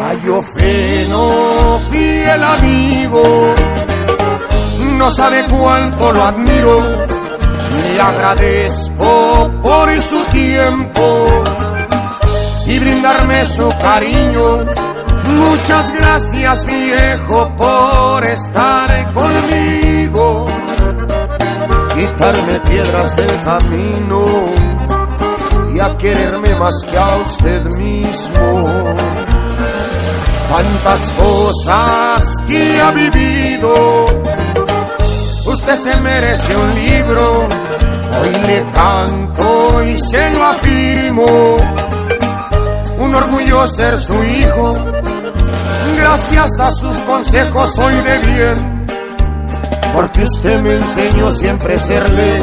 Gallo fino, fiel amigo, no sabe cuánto lo admiro. Le agradezco por su tiempo y brindarme su cariño. Muchas gracias, viejo, por estar conmigo, quitarme piedras del camino y a quererme más que a usted mismo. Tantas cosas que ha vivido, usted se merece un libro. Hoy le canto y se lo afirmo, un orgullo ser su hijo. Gracias a sus consejos soy de bien, porque usted me enseñó siempre serle,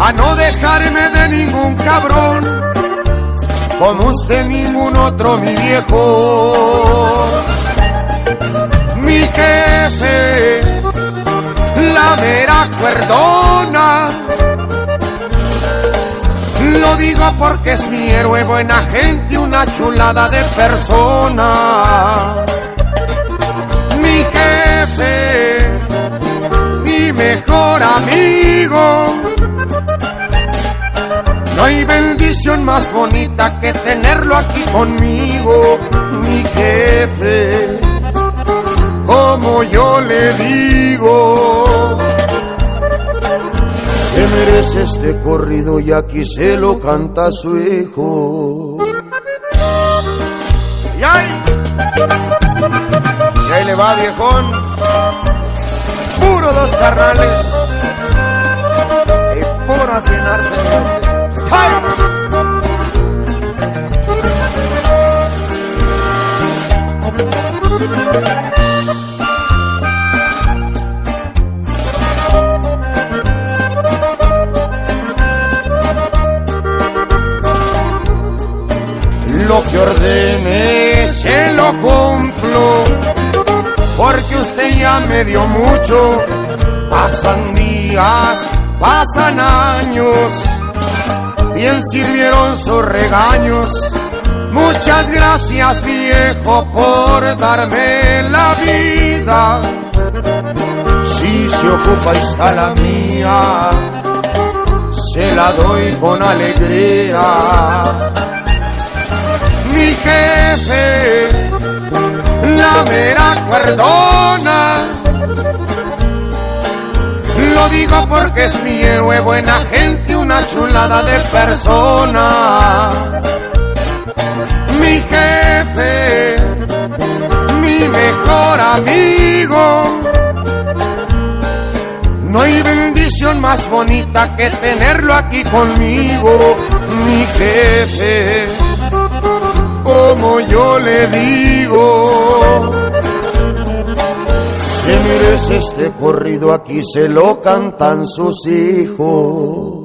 a no dejarme de ningún cabrón, como usted ningún otro, mi viejo. Mi jefe, la mera cuerdona, lo digo porque es mi héroe, buena gente, una chulada de persona. Mi jefe, mi mejor amigo, no hay bendición más bonita que tenerlo aquí conmigo. Mi jefe, como yo le digo, se merece este corrido y aquí se lo canta su hijo. Y ahí le va, viejón, puro dos carnales y puro afinarse. ¡Ay! Lo que ordene se lo cumplo, porque usted ya me dio mucho. Pasan días, pasan años, bien sirvieron sus regaños. Muchas gracias, viejo, por darme la vida. Si se ocupa está la mía, se la doy con alegría. Mi jefe, la mera cuerdona, lo digo porque es mi héroe, buena gente, una chulada de persona. Mi jefe, mi mejor amigo, no hay bendición más bonita que tenerlo aquí conmigo. Mi jefe, como yo le digo, se merece este corrido, aquí se lo cantan sus hijos.